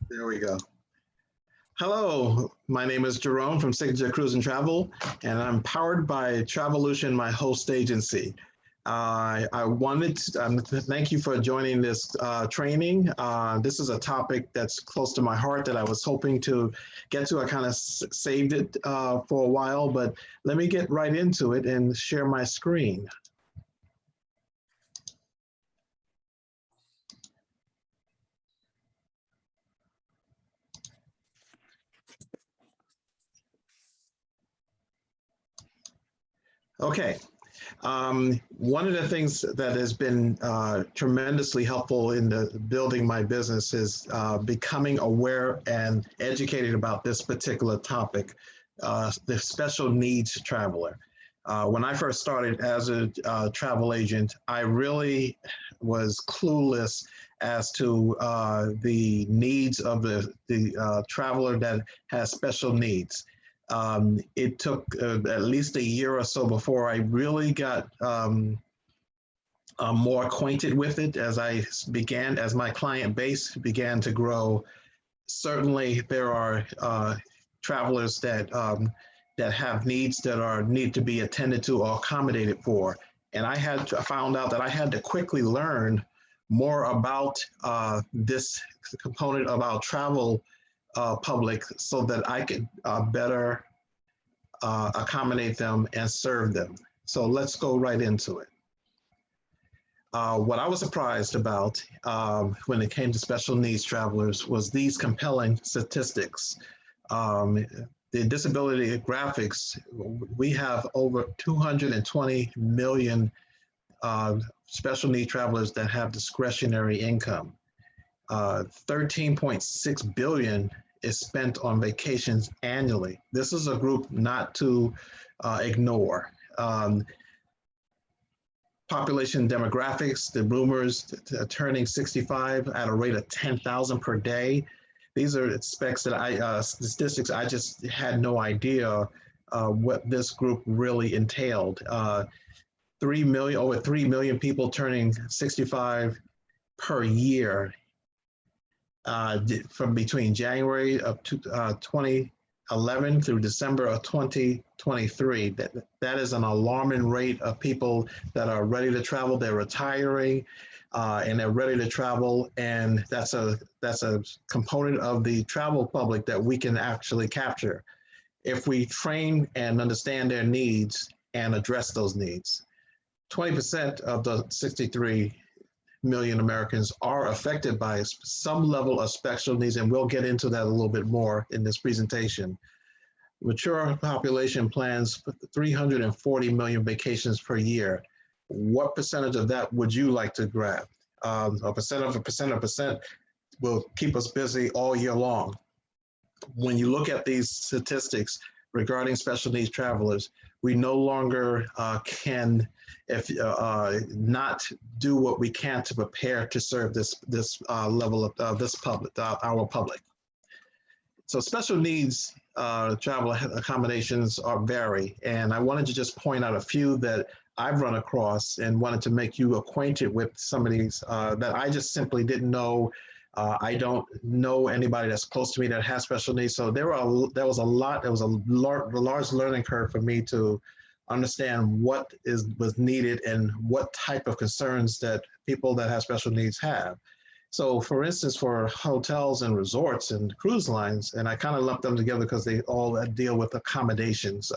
There we go. Hello, my name is Jerome from Signature Cruise and Travel, and I'm powered by Travelution, my host agency. I wanted to thank you for joining this training. This is a topic that's close to my heart that I was hoping to get to. I kind of saved it for a while, but let me get right into it and share my screen. Okay. One of the things that has been tremendously helpful in building my business is becoming aware and educated about this particular topic, the special needs traveler. When I first started as a travel agent, I really was clueless as to the needs of the traveler that has special needs. It took at least a year or so before I really got more acquainted with it as as my client base began to grow. Certainly, there are travelers that have needs that need to be attended to or accommodated for. And found out that I had to quickly learn more about this component of our travel public so that I could better accommodate them and serve them. So let's go right into it. What I was surprised about when it came to special needs travelers was these compelling statistics. The disability graphics, we have over 220 million special need travelers that have discretionary income. 13.6 billion is spent on vacations annually. This is a group not to ignore. Population demographics, the boomers turning 65 at a rate of 10,000 per day. These are statistics I just had no idea what this group really entailed. Over 3 million people turning 65 per year from between January of 2011 through December of 2023. That is an alarming rate of people that are ready to travel. They're retiring and they're ready to travel. And that's a component of the travel public that we can actually capture if we train and understand their needs and address those needs. 20% of the 63 million Americans are affected by some level of special needs, and we'll get into that a little bit more in this presentation. Mature population plans 340 million vacations per year. What percentage of that would you like to grab? A percent of a percent of a percent will keep us busy all year long. When you look at these statistics regarding special needs travelers, we no longer can not do what we can to prepare to serve this level of this public, our public. So special needs travel accommodations are vary, and I wanted to just point out a few that I've run across and wanted to make you acquainted with some of these that I just simply didn't know. I don't know anybody that's close to me that has special needs. So there was a large learning curve for me to understand what was needed and what type of concerns that people that have special needs have. So for instance, for hotels and resorts and cruise lines, and I kind of lumped them together because they all deal with accommodations,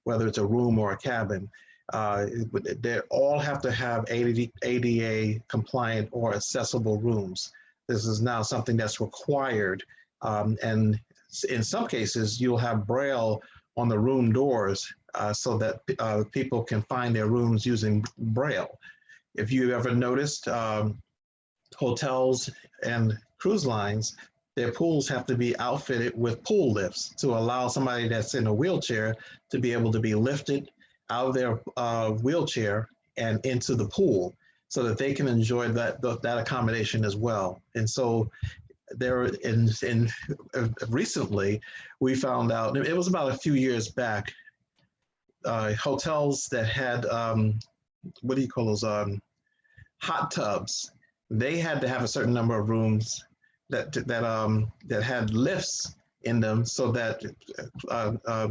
whether it's a room or a cabin. They all have to have ADA compliant or accessible rooms. This is now something that's required. And in some cases, you'll have Braille on the room doors so that people can find their rooms using Braille. If you ever noticed, hotels and cruise lines, their pools have to be outfitted with pool lifts to allow somebody that's in a wheelchair to be able to be lifted out of their wheelchair and into the pool so that they can enjoy that accommodation as well. And so recently we found out, it was about a few years back, hotels that had, what do you call those, hot tubs, they had to have a certain number of rooms that had lifts in them so that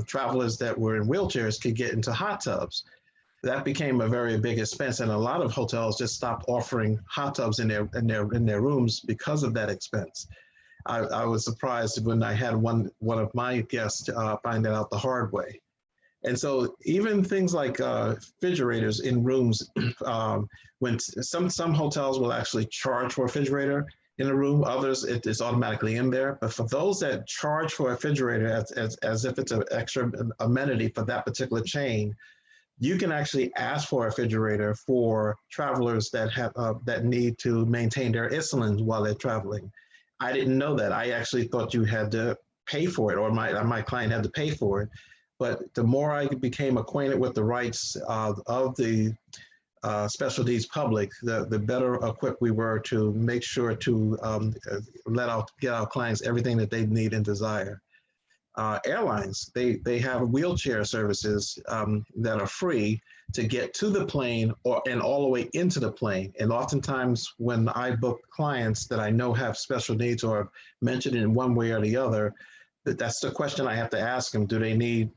travelers that were in wheelchairs could get into hot tubs. That became a very big expense, and a lot of hotels just stopped offering hot tubs in their rooms because of that expense. I was surprised when I had one of my guests find that out the hard way. And so even things like refrigerators in rooms, when some hotels will actually charge for a refrigerator in a room, others it is automatically in there. But for those that charge for a refrigerator as if it's an extra amenity for that particular chain, you can actually ask for a refrigerator for travelers that have that need to maintain their insulin while they're traveling. I didn't know that. I actually thought you had to pay for it, or my client had to pay for it. But the more I became acquainted with the rights of the special needs public, the better equipped we were to make sure to get our clients everything that they need and desire. Airlines, they have wheelchair services that are free to get to the plane and all the way into the plane. And oftentimes when I book clients that I know have special needs or mentioned in one way or the other, that's the question I have to ask them. Do they need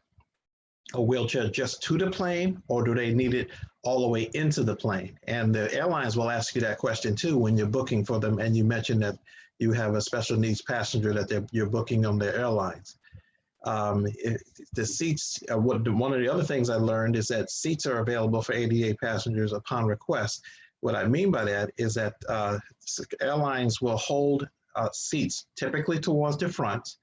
a wheelchair just to the plane, or do they need it all the way into the plane? And the airlines will ask you that question too when you're booking for them, and you mention that you have a special needs passenger that you're booking on their airlines. The seats, one of the other things I learned is that seats are available for ADA passengers upon request. What I mean by that is that airlines will hold seats typically towards the front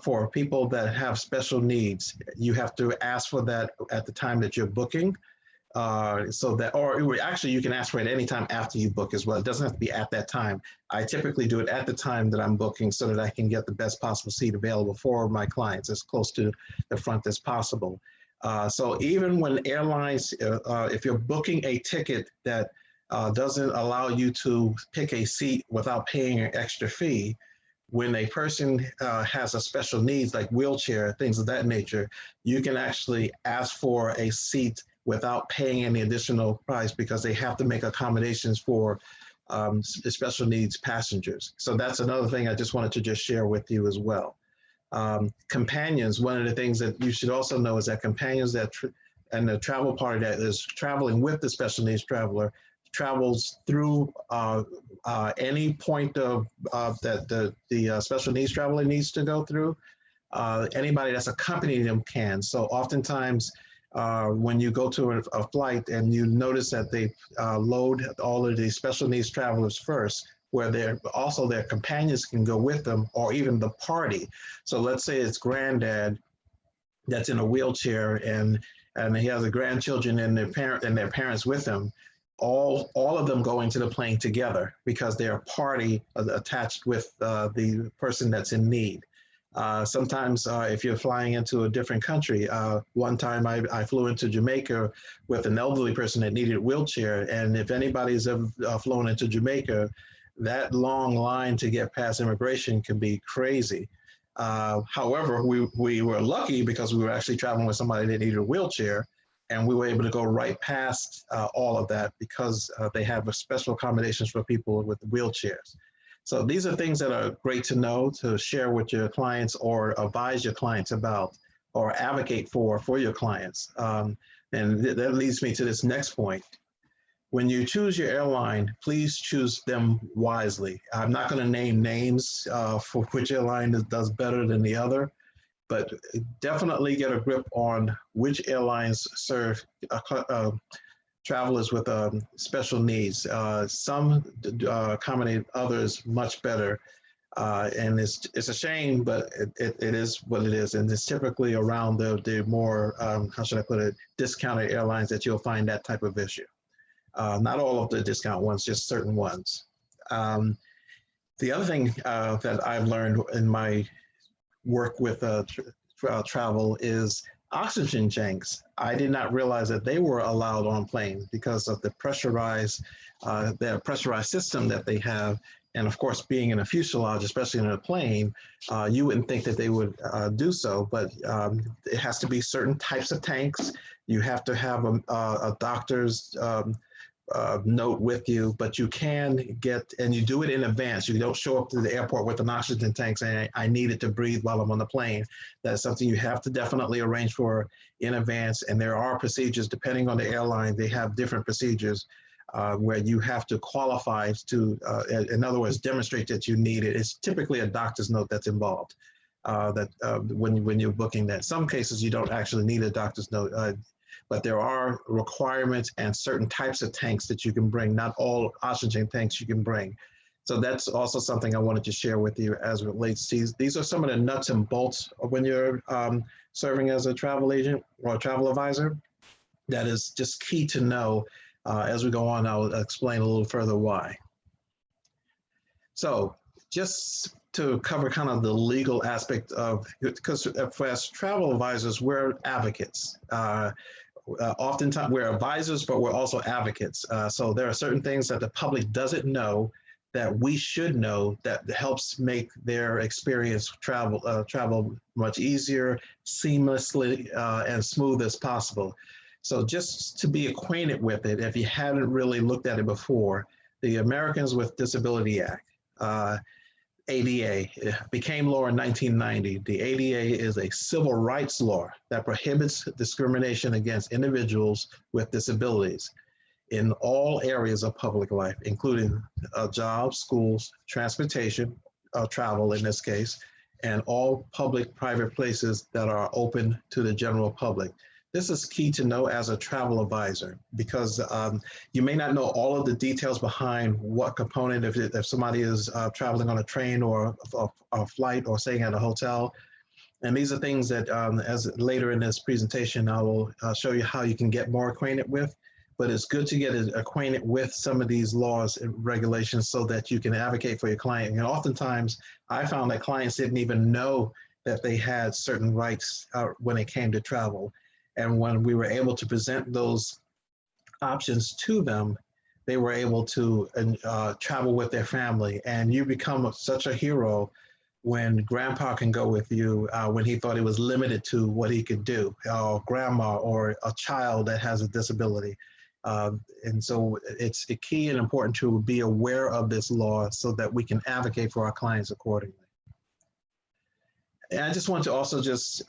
for people that have special needs. You have to ask for that at the time that you're booking. So that, or actually you can ask for it any time after you book as well. It doesn't have to be at that time. I typically do it at the time that I'm booking so that I can get the best possible seat available for my clients as close to the front as possible. So even when airlines, if you're booking a ticket that doesn't allow you to pick a seat without paying an extra fee, when a person has a special needs like wheelchair, things of that nature, you can actually ask for a seat without paying any additional price because they have to make accommodations for special needs passengers. So that's another thing I just wanted to just share with you as well. Companions, one of the things that you should also know is that companions and the travel party that is traveling with the special needs traveler travels through any point of that the special needs traveler needs to go through. Anybody that's accompanying them can. So oftentimes when you go to a flight and you notice that they load all of the special needs travelers first, where their companions can go with them, or even the party. So let's say it's granddad that's in a wheelchair and he has a grandchildren and their parents with him. All of them go into the plane together because they're a party attached with the person that's in need. Sometimes if you're flying into a different country, one time I flew into Jamaica with an elderly person that needed a wheelchair. And if anybody's ever flown into Jamaica, that long line to get past immigration can be crazy. However, we were lucky because we were actually traveling with somebody that needed a wheelchair, and we were able to go right past all of that because they have special accommodations for people with wheelchairs. So these are things that are great to know, to share with your clients or advise your clients about or advocate for your clients. And that leads me to this next point. When you choose your airline, please choose them wisely. I'm not going to name names for which airline does better than the other, but definitely get a grip on which airlines serve travelers with special needs. Some accommodate others much better. And it's a shame, but it is what it is. And it's typically around the more, how should I put it, discounted airlines that you'll find that type of issue. Not all of the discount ones, just certain ones. The other thing that I've learned in my work with travel is oxygen tanks. I did not realize that they were allowed on planes because of the pressurized system that they have. And of course, being in a fuselage, especially in a plane, you wouldn't think that they would do so, but it has to be certain types of tanks. You have to have a doctor's note with you, but you can get, and you do it in advance. You don't show up to the airport with an oxygen tank saying, I need it to breathe while I'm on the plane. That's something you have to definitely arrange for in advance. And there are procedures, depending on the airline, they have different procedures where you have to qualify to, in other words, demonstrate that you need it. It's typically a doctor's note that's involved. When you're booking that. Some cases you don't actually need a doctor's note, but there are requirements and certain types of tanks that you can bring. Not all oxygen tanks you can bring. So that's also something I wanted to share with you as it relates to these are some of the nuts and bolts of when you're serving as a travel agent or a travel advisor. That is just key to know. As we go on, I'll explain a little further why. So just to cover kind of the legal aspect of, because as travel advisors, we're advocates. Oftentimes we're advisors, but we're also advocates. So there are certain things that the public doesn't know that we should know that helps make their experience travel much easier, seamlessly, and smooth as possible. So just to be acquainted with it, if you haven't really looked at it before, the Americans with Disability Act, ADA, became law in 1990. The ADA is a civil rights law that prohibits discrimination against individuals with disabilities in all areas of public life, including jobs, schools, transportation, travel in this case, and all public private places that are open to the general public. This is key to know as a travel advisor because you may not know all of the details behind what component, if somebody is traveling on a train or a flight or staying at a hotel. And these are things that as later in this presentation, I will show you how you can get more acquainted with. But it's good to get acquainted with some of these laws and regulations so that you can advocate for your client. And oftentimes I found that clients didn't even know that they had certain rights when it came to travel. And when we were able to present those options to them, they were able to travel with their family. And you become such a hero when grandpa can go with you when he thought he was limited to what he could do, or grandma, or a child that has a disability. And so it's key and important to be aware of this law so that we can advocate for our clients accordingly. And I just want to also just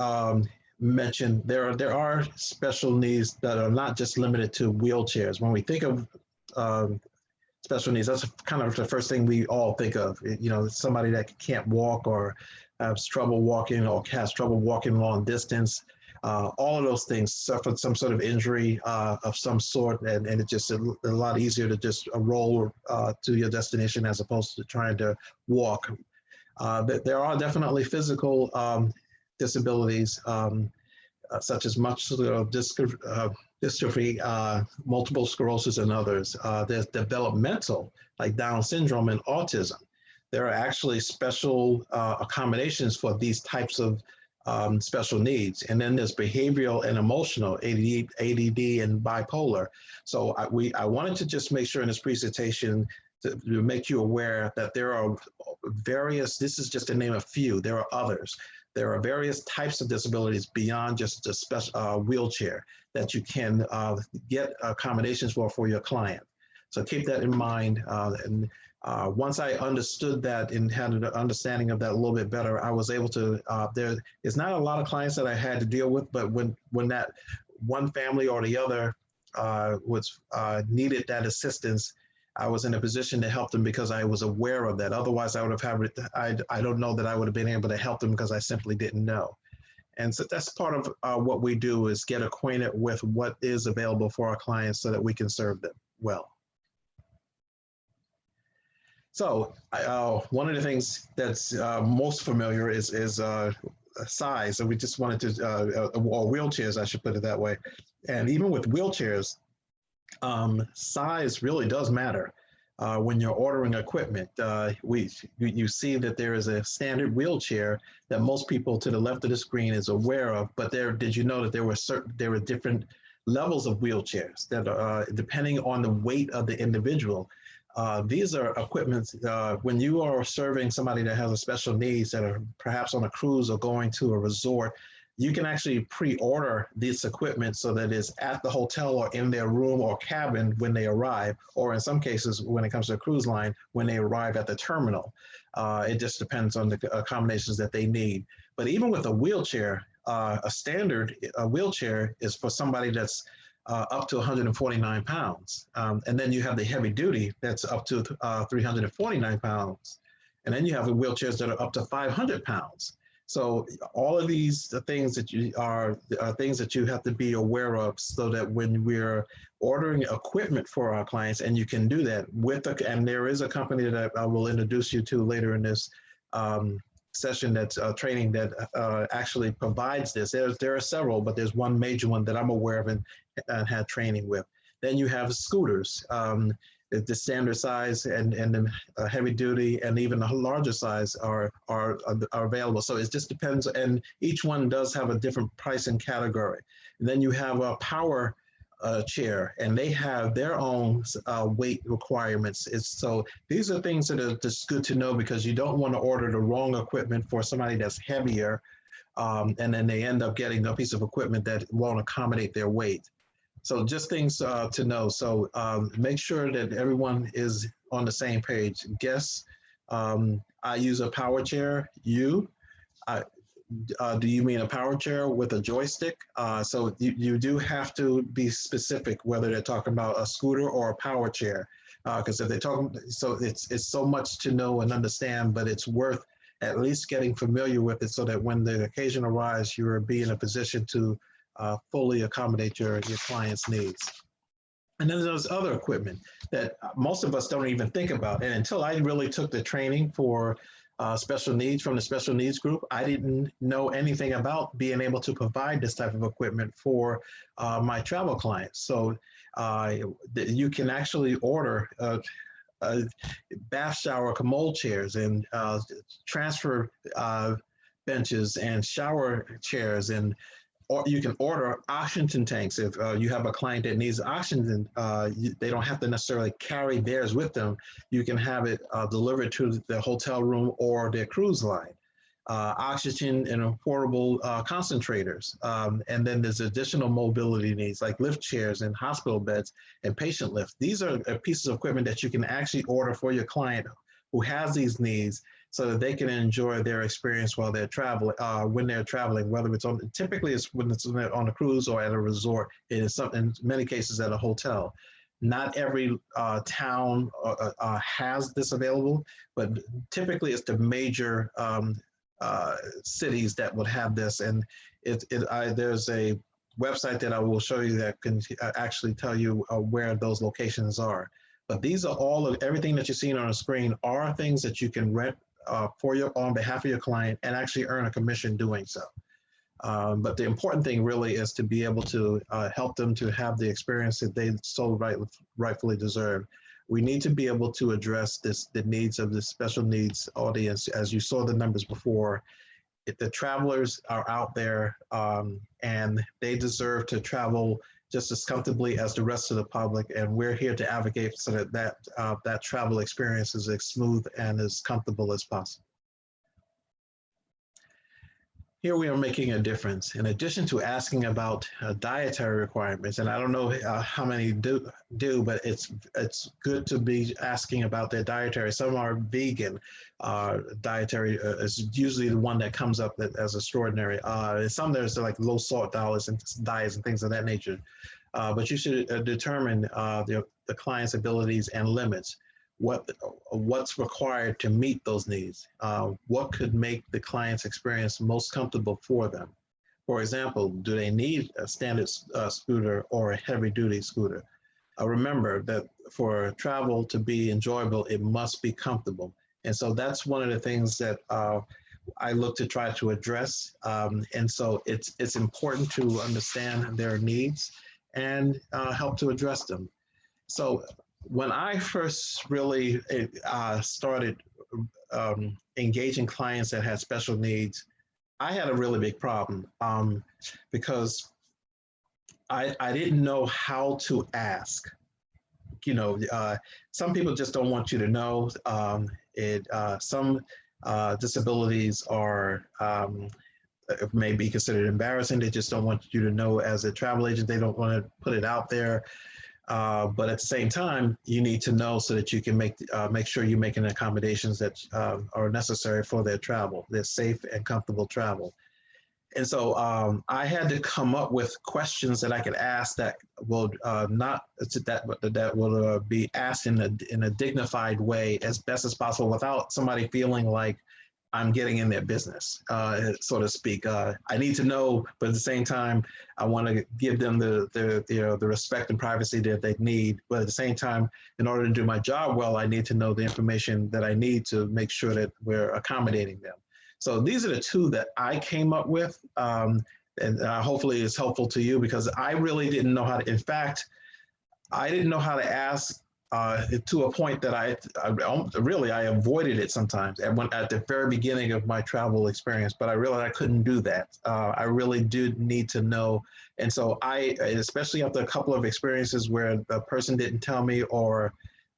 mention there are special needs that are not just limited to wheelchairs. When we think of special needs, that's kind of the first thing we all think of. You know, somebody that can't walk or has trouble walking or has trouble walking long distance. All of those things suffered some sort of injury of some sort, and it's just a lot easier to just roll to your destination as opposed to trying to walk. There are definitely physical disabilities, such as muscular dystrophy, multiple sclerosis, and others. There's developmental, like Down syndrome and autism. There are actually special accommodations for these types of special needs. And then there's behavioral and emotional, ADD and bipolar. So I wanted to just make sure in this presentation to make you aware that there are various, this is just to name a few, there are others. There are various types of disabilities beyond just a special wheelchair that you can get accommodations for your client. So keep that in mind. Once I understood that and had an understanding of that a little bit better, I was able to, there is not a lot of clients that I had to deal with, but when that one family or the other was needed that assistance, I was in a position to help them because I was aware of that. Otherwise, I would have had, I don't know that I would have been able to help them because I simply didn't know. And so that's part of what we do is get acquainted with what is available for our clients so that we can serve them well. So one of the things that's most familiar is size. And we just wanted to, or wheelchairs, I should put it that way. And even with wheelchairs, size really does matter. When you're ordering equipment, you see that there is a standard wheelchair that most people to the left of the screen is aware of, but did you know that there were different levels of wheelchairs that are depending on the weight of the individual. These are equipment, when you are serving somebody that has a special needs that are perhaps on a cruise or going to a resort, you can actually pre-order this equipment so that it's at the hotel or in their room or cabin when they arrive, or in some cases, when it comes to a cruise line, when they arrive at the terminal. It just depends on the accommodations that they need. But even with a wheelchair, a standard wheelchair is for somebody that's up to 149 pounds. And then you have the heavy duty that's up to 349 pounds. And then you have the wheelchairs that are up to 500 pounds. So all of these things that you are things that you have to be aware of, so that when we're ordering equipment for our clients, and you can do that with and there is a company that I will introduce you to later in this session, that's training, that actually provides this. There are several, but there's one major one that I'm aware of and had training with. Then you have scooters. The standard size and the heavy duty and even the larger size are available. So it just depends, and each one does have a different pricing category. And then you have a power chair, and they have their own weight requirements. So these are things that are just good to know, because you don't want to order the wrong equipment for somebody that's heavier, and then they end up getting a piece of equipment that won't accommodate their weight. So just things to know. So make sure that everyone is on the same page. Guess, I use a power chair. Do you mean a power chair with a joystick? So you do have to be specific whether they're talking about a scooter or a power chair, because if they're talking, so it's so much to know and understand, but it's worth at least getting familiar with it, so that when the occasion arrives, you'll be in a position to fully accommodate your client's needs. And then there's other equipment that most of us don't even think about. And until I really took the training for special needs from the special needs group, I didn't know anything about being able to provide this type of equipment for my travel clients. So you can actually order bath shower commode chairs and transfer benches and shower chairs, and or you can order oxygen tanks. If you have a client that needs oxygen, they don't have to necessarily carry theirs with them. You can have it delivered to the hotel room or their cruise line. Oxygen and affordable concentrators. And then there's additional mobility needs like lift chairs and hospital beds and patient lifts. These are pieces of equipment that you can actually order for your client who has these needs, so that they can enjoy their experience while they're traveling, when they're traveling, whether it's typically it's when it's on a cruise or at a resort. It is in many cases at a hotel. Not every town has this available, but typically it's the major cities that would have this. And there's a website that I will show you that can actually tell you where those locations are. But these are everything that you're seeing on the screen are things that you can rent on behalf of your client and actually earn a commission doing so. But the important thing really is to be able to help them to have the experience that they so rightfully deserve. We need to be able to address the needs of the special needs audience. As you saw the numbers before, if the travelers are out there and they deserve to travel just as comfortably as the rest of the public, and we're here to advocate so that travel experience is as smooth and as comfortable as possible. Here we are making a difference. In addition to asking about dietary requirements, and I don't know how many do, but it's good to be asking about their dietary. Some are vegan. Dietary is usually the one that comes up as extraordinary. Some there's like low salt diets and things of that nature. But you should determine the client's abilities and limits. What's required to meet those needs? What could make the client's experience most comfortable for them? For example, do they need a standard scooter or a heavy duty scooter? Remember that for travel to be enjoyable, it must be comfortable. And so that's one of the things that I look to try to address. And so it's important to understand their needs and help to address them. So when I first really started engaging clients that had special needs, I had a really big problem because I didn't know how to ask. You know, some people just don't want you to know. Some disabilities are it may be considered embarrassing. They just don't want you to know as a travel agent. They don't want to put it out there. But at the same time, you need to know so that you can make sure you're making accommodations that are necessary for their travel, their safe and comfortable travel. And so I had to come up with questions that I could ask that will not that will be asked in a dignified way as best as possible without somebody feeling like I'm getting in their business, so to speak. I need to know, but at the same time, I want to give them the respect and privacy that they need. But at the same time, in order to do my job well, I need to know the information that I need to make sure that we're accommodating them. So these are the two that I came up with, and hopefully it's helpful to you because I really didn't know how to. In fact, I didn't know how to ask to a point that I avoided it sometimes at the very beginning of my travel experience, but I realized I couldn't do that. I really did need to know. And so especially after a couple of experiences where the person didn't tell me or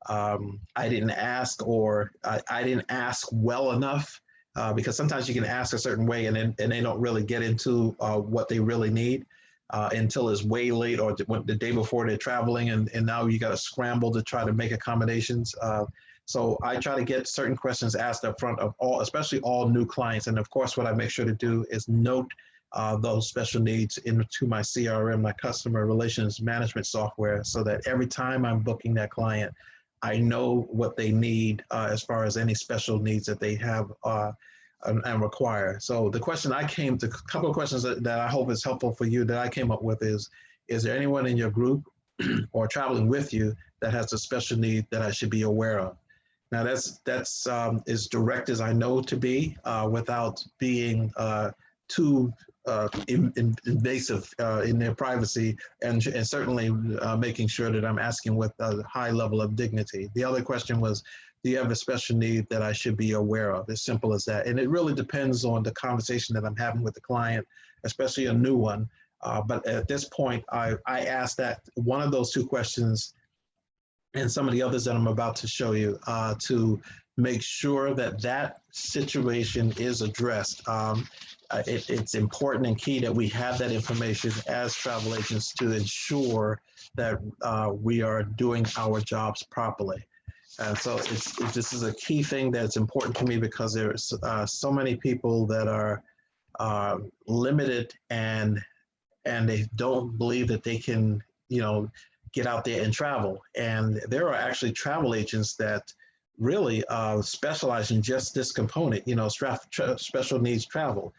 I didn't ask or I didn't ask well enough, because sometimes you can ask a certain way and they don't really get into what they really need. Until it's way late or the day before they're traveling and now you got to scramble to try to make accommodations. So I try to get certain questions asked up front of especially all new clients. And of course, what I make sure to do is note those special needs into my CRM, my customer relations management software, so that every time I'm booking that client, I know what they need as far as any special needs that they have and require. So the question a couple of questions that I hope is helpful for you that I came up with is there anyone in your group or traveling with you that has a special need that I should be aware of? Now that's as direct as I know to be without being too invasive in their privacy and certainly making sure that I'm asking with a high level of dignity. The other question was, do you have a special need that I should be aware of? As simple as that. And it really depends on the conversation that I'm having with the client, especially a new one. But at this point, I asked that one of those two questions and some of the others that I'm about to show you to make sure that that situation is addressed. It's important and key that we have that information as travel agents to ensure that we are doing our jobs properly. And so this is a key thing that's important to me because there's so many people that are limited and they don't believe that they can, get out there and travel. And there are actually travel agents that really specialize in just this component, special needs travel,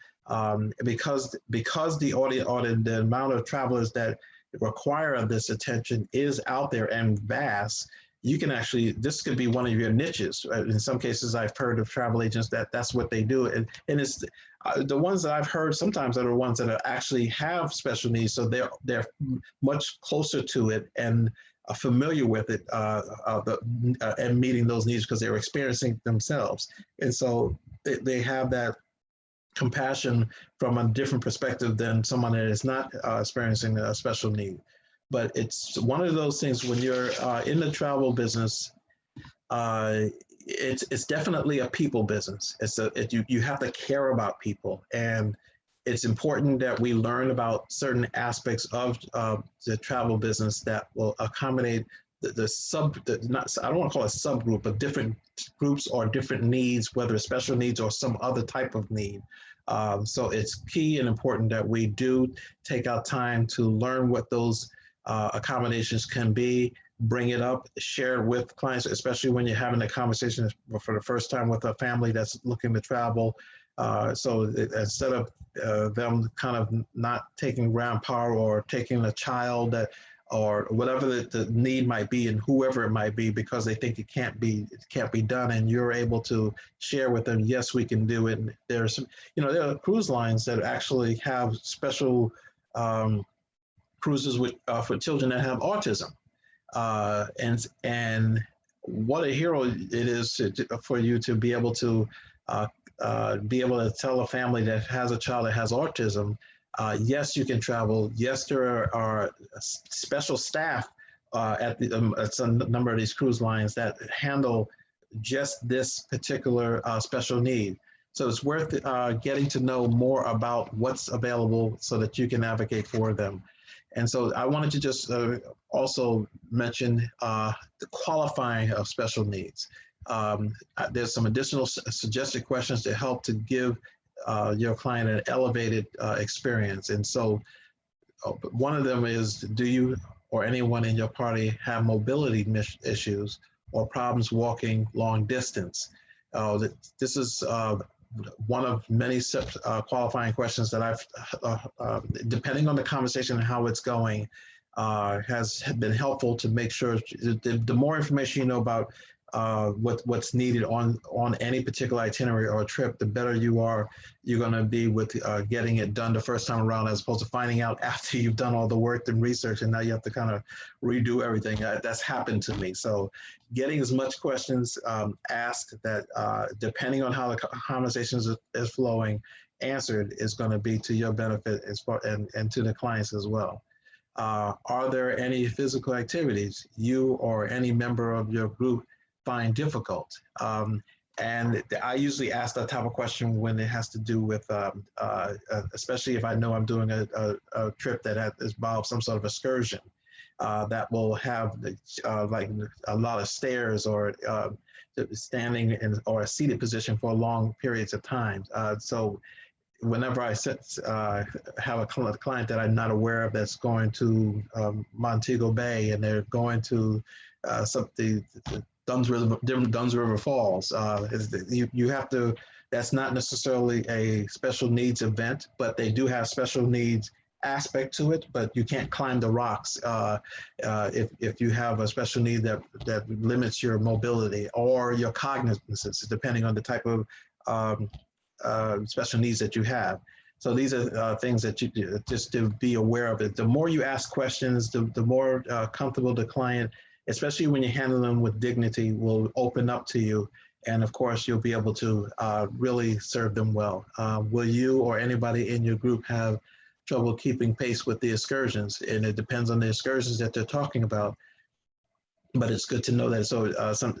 because the audience or the amount of travelers that require this attention is out there and vast. You can this could be one of your niches. In some cases, I've heard of travel agents that's what they do. And it's the ones that I've heard sometimes are the ones that actually have special needs. So they're much closer to it and familiar with it and meeting those needs because they're experiencing themselves. And so they have that compassion from a different perspective than someone that is not experiencing a special need. But it's one of those things when you're in the travel business, it's definitely a people business. You have to care about people, and it's important that we learn about certain aspects of the travel business that will accommodate I don't want to call it a subgroup, but different groups or different needs, whether it's special needs or some other type of need. So it's key and important that we do take out time to learn what those accommodations can be, bring it up, share it with clients, especially when you're having a conversation for the first time with a family that's looking to travel. So instead of them kind of not taking ground power or taking a child or whatever the need might be and whoever it might be because they think it can't be done, and you're able to share with them, yes, we can do it. And there's there are cruise lines that actually have special cruises for children that have autism, and what a hero it is for you to be able to tell a family that has a child that has autism, yes, you can travel. Yes, there are special staff at a number of these cruise lines that handle just this particular special need. So it's worth getting to know more about what's available so that you can advocate for them. And so I wanted to just also mention the qualifying of special needs. There's some additional suggested questions to help to give your client an elevated experience. And so one of them is, do you or anyone in your party have mobility issues or problems walking long distance? This is one of many qualifying questions that depending on the conversation and how it's going, has been helpful to make sure the more information you know about what's needed on any particular itinerary or trip, the better you're going to be with getting it done the first time around, as opposed to finding out after you've done all the work and research and now you have to kind of redo everything. That's happened to me. So getting as much questions asked that depending on how the conversation is flowing, answered is going to be to your benefit and to the clients as well. Are there any physical activities you or any member of your group find difficult? And I usually ask that type of question when it has to do with, especially if I know I'm doing a trip that involves some sort of excursion that will have like a lot of stairs or standing in or a seated position for long periods of time. So whenever I have a client that I'm not aware of that's going to Montego Bay and they're going to the Dunn's River Falls, you have to, that's not necessarily a special needs event, but they do have special needs aspect to it, but you can't climb the rocks if you have a special need that limits your mobility or your cognizance, depending on the type of special needs that you have. So these are things that you just to be aware of it. The more you ask questions, the more comfortable the client, especially when you handle them with dignity, will open up to you. And of course, you'll be able to really serve them well. Will you or anybody in your group have trouble keeping pace with the excursions? And it depends on the excursions that they're talking about. But it's good to know that. So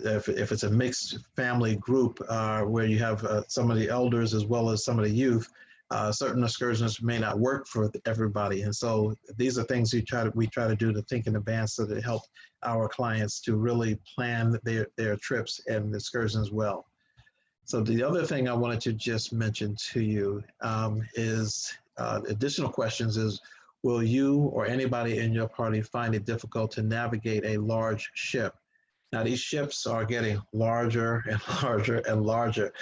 if it's a mixed family group where you have some of the elders as well as some of the youth, certain excursions may not work for everybody. And so these are things we try to do to think in advance so that it helps our clients to really plan their trips and excursions well. So the other thing I wanted to just mention to you is additional questions is, will you or anybody in your party find it difficult to navigate a large ship? Now, these ships are getting larger and larger and larger,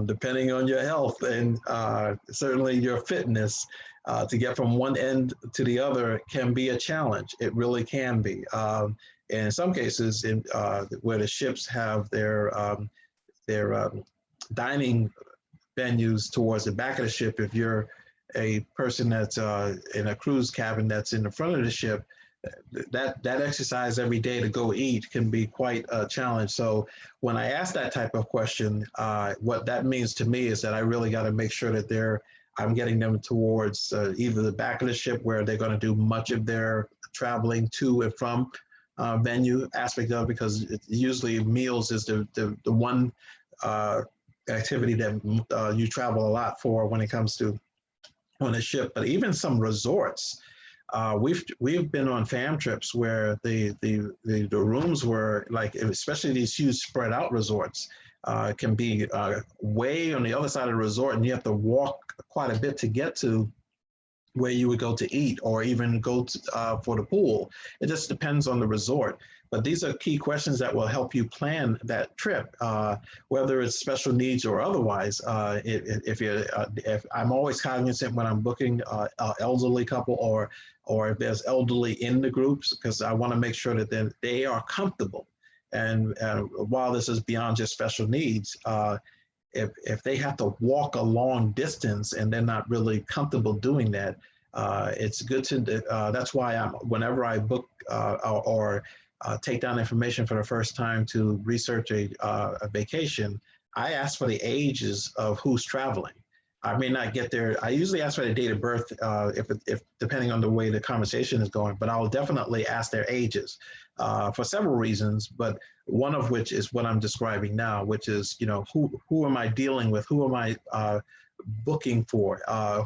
depending on your health and certainly your fitness. To get from one end to the other can be a challenge. It really can be. And in some cases, where the ships have their dining venues towards the back of the ship, if you're a person that's in a cruise cabin that's in the front of the ship, that exercise every day to go eat can be quite a challenge. So when I ask that type of question, what that means to me is that I really got to make sure that I'm getting them towards either the back of the ship where they're going to do much of their traveling to and from venue aspect of it, because usually meals is the one activity that you travel a lot for when it comes to on a ship. But even some resorts, we've been on fam trips where the rooms were like, especially these huge spread out resorts, can be way on the other side of the resort, and you have to walk quite a bit to get to where you would go to eat or even go to, for the pool. It just depends on the resort. But these are key questions that will help you plan that trip, whether it's special needs or otherwise. If I'm always cognizant when I'm booking an elderly couple or if there's elderly in the groups, because I want to make sure that they are comfortable. And while this is beyond just special needs, if they have to walk a long distance and they're not really comfortable doing that, it's good to, that's why whenever I book or take down information for the first time to research a vacation, I ask for the ages of who's traveling. I may not get there. I usually ask for their date of birth if depending on the way the conversation is going, but I'll definitely ask their ages for several reasons. But one of which is what I'm describing now, which is, you know, who am I dealing with? Who am I booking for?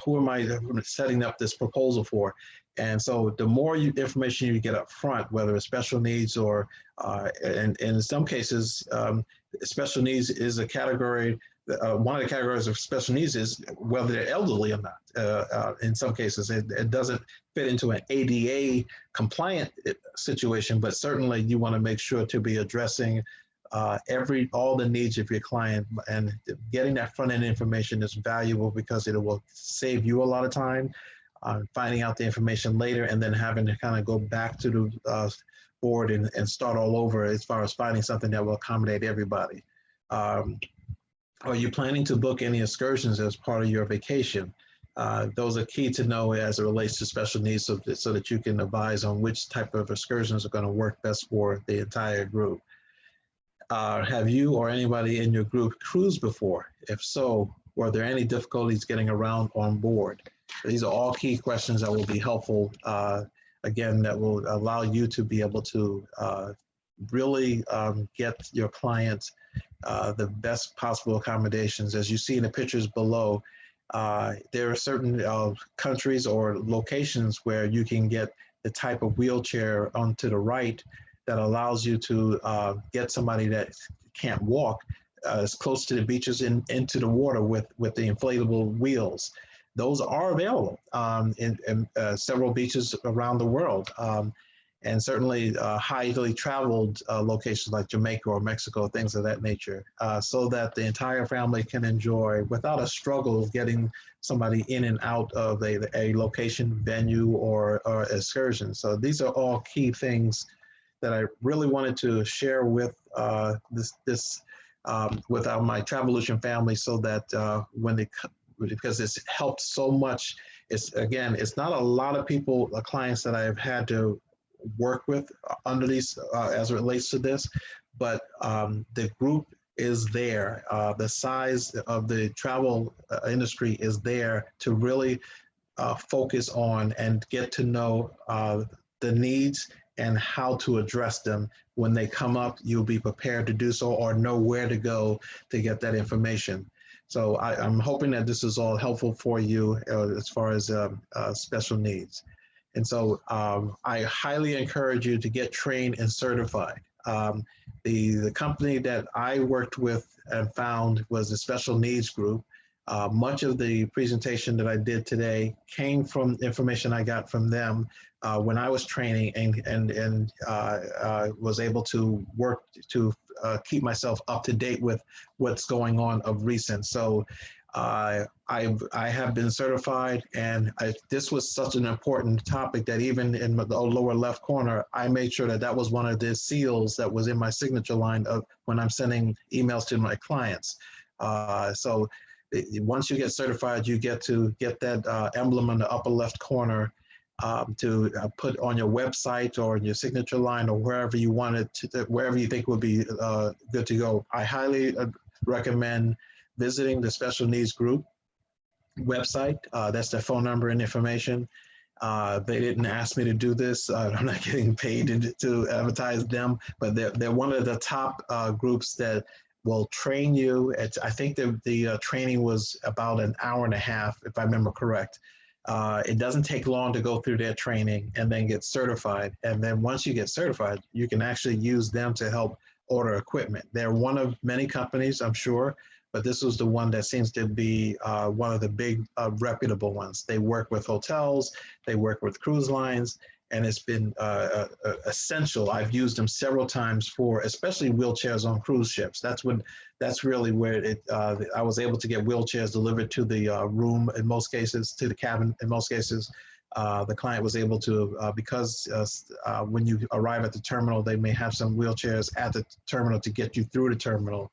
Who am I setting up this proposal for? And so the more information you get up front, whether it's special needs or, and in some cases, special needs is a category. One of the categories of special needs is whether they're elderly or not. In some cases, it doesn't fit into an ADA compliant situation, but certainly you want to make sure to be addressing all the needs of your client, and getting that front end information is valuable because it will save you a lot of time finding out the information later and then having to kind of go back to the board and start all over as far as finding something that will accommodate everybody. Are you planning to book any excursions as part of your vacation? Those are key to know as it relates to special needs, so that you can advise on which type of excursions are going to work best for the entire group. Have you or anybody in your group cruised before? If so, were there any difficulties getting around on board? These are all key questions that will be helpful, again, that will allow you to be able to really get your clients the best possible accommodations. As you see in the pictures below, there are certain countries or locations where you can get the type of wheelchair onto the right that allows you to get somebody that can't walk as close to the beaches into the water with the inflatable wheels. Those are available in several beaches around the world. And certainly highly traveled locations like Jamaica or Mexico, things of that nature, so that the entire family can enjoy without a struggle getting somebody in and out of a location, venue, or excursion. So these are all key things that I really wanted to share with with my Travelution family, so that because it's helped so much. It's not a lot of people, clients that I've had to work with under these as it relates to this, but the group is there. The size of the travel industry is there to really focus on and get to know the needs and how to address them. When they come up, you'll be prepared to do so or know where to go to get that information. So I'm hoping that this is all helpful for you as far as special needs. And so I highly encourage you to get trained and certified. The company that I worked with and found was the Special Needs Group. Much of the presentation that I did today came from information I got from them when I was training, and was able to work to keep myself up to date with what's going on of recent. So I have been certified, and this was such an important topic that even in the lower left corner, I made sure that that was one of the seals that was in my signature line of when I'm sending emails to my clients. So once you get certified, you get to get that emblem in the upper left corner to put on your website or in your signature line or wherever you want it to, wherever you think would be good to go. I highly recommend visiting the Special Needs Group website. That's their phone number and information. They didn't ask me to do this. I'm not getting paid to advertise them, but they're one of the top groups that will train you. I think the training was about an hour and a half, if I remember correct. It doesn't take long to go through their training and then get certified. And then once you get certified, you can actually use them to help order equipment. They're one of many companies, I'm sure, but this was the one that seems to be one of the big reputable ones. They work with hotels, they work with cruise lines, and it's been essential. I've used them several times for, especially wheelchairs on cruise ships. That's really where I was able to get wheelchairs delivered to the room in most cases, to the cabin in most cases. The client was able to, because when you arrive at the terminal, they may have some wheelchairs at the terminal to get you through the terminal.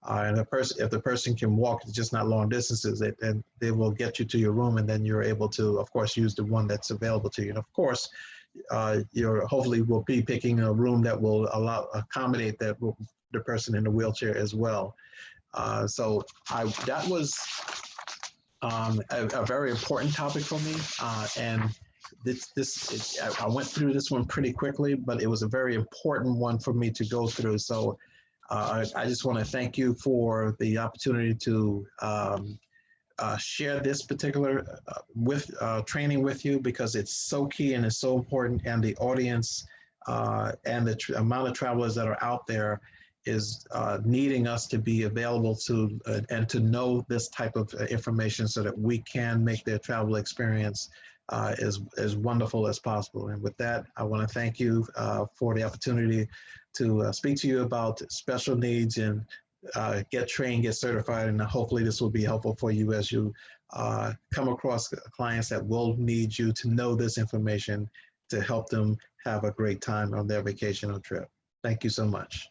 And if the person can walk, it's just not long distances, and they will get you to your room, and then you're able to, of course, use the one that's available to you. And of course, you're hopefully will be picking a room that will accommodate the person in the wheelchair as well. So that was a very important topic for me, and I went through this one pretty quickly, but it was a very important one for me to go through. So I just want to thank you for the opportunity to share this particular with training with you, because it's so key and it's so important, and the audience and the amount of travelers that are out there is needing us to be available to and to know this type of information so that we can make their travel experience as wonderful as possible. And with that, I want to thank you for the opportunity to speak to you about special needs and get trained, get certified, and hopefully this will be helpful for you as you come across clients that will need you to know this information to help them have a great time on their vacation or trip. Thank you so much.